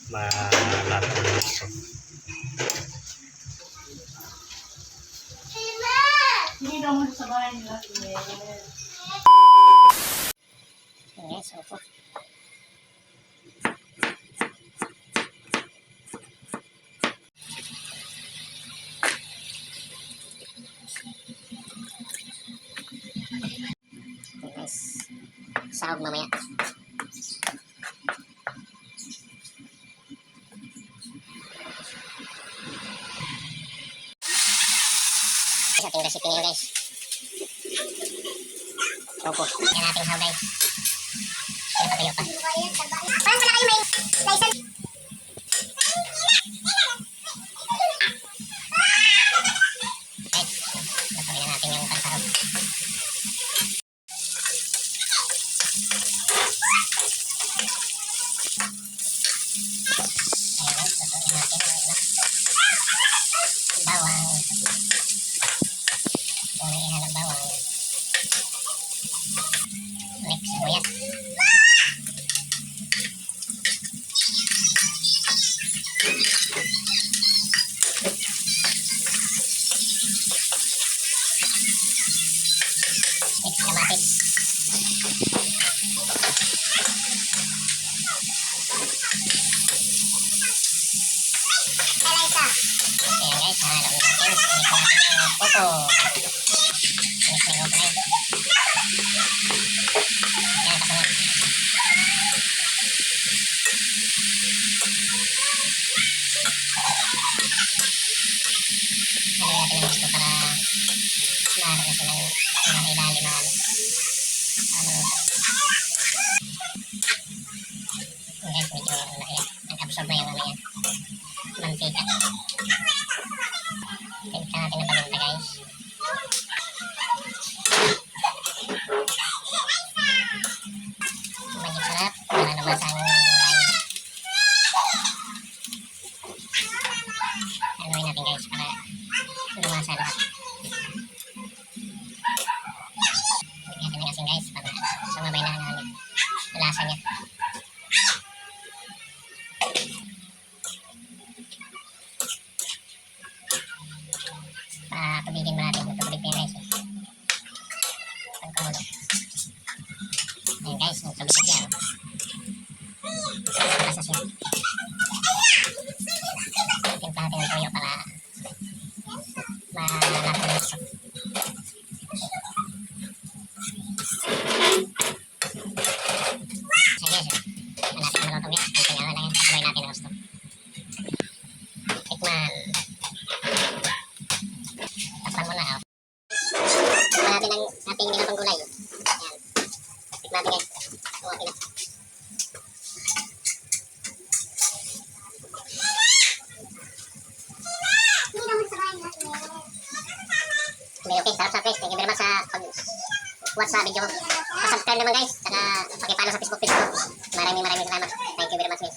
malasa na gusto. Hindi daw mo sa bahay nila. Yes, opo. Guys, sahog mamaya. Sa ating recipe ngayon guys. Opo, yan ating sahog guys. Yan patayo pa. Parang wala kayo may license. Guys, naparin na natin yung pansahog. Bawang. Kung may ihalang bawang. Ulit sibuyas. Mix kamatis. Ayan guys, halo natin. Mix natin yung coco. Mix na yung coco. Yan, kasunod. Halo natin yung gusto para maharap na sila yung ilalim na guys, medyo nag-absorb na yung ano yan, mantika. Tiniktan natin ng paminta guys. Medyo sarap para lumasa ang gulay. Haluin natin guys para lumasa lahat. Lagyan natin ng asin guys para sumabay na ang lasa niya. Patubigin mo natin. Matubig na guys. Pagkamulo. Ayan guys, nagtubig siya. Lasa siya. Timpla natin ng toyo para malasa na gusto. Ayan guys, malapit na lutong yan. Ang tingawa na yan. Sabay natin ang gusto. Tikman. Takpan mo na, oh. Tikman natin ang ating nilatong gulay. Ayan. Tikman natin guys. Kung okay na. Okay, okay. Sarap guys. Thank you very much sa pag-watch sa video ko. Pa-subscribe naman guys. Saka pakipalo sa Facebook page ko. Maraming salamat. Thank you very much guys.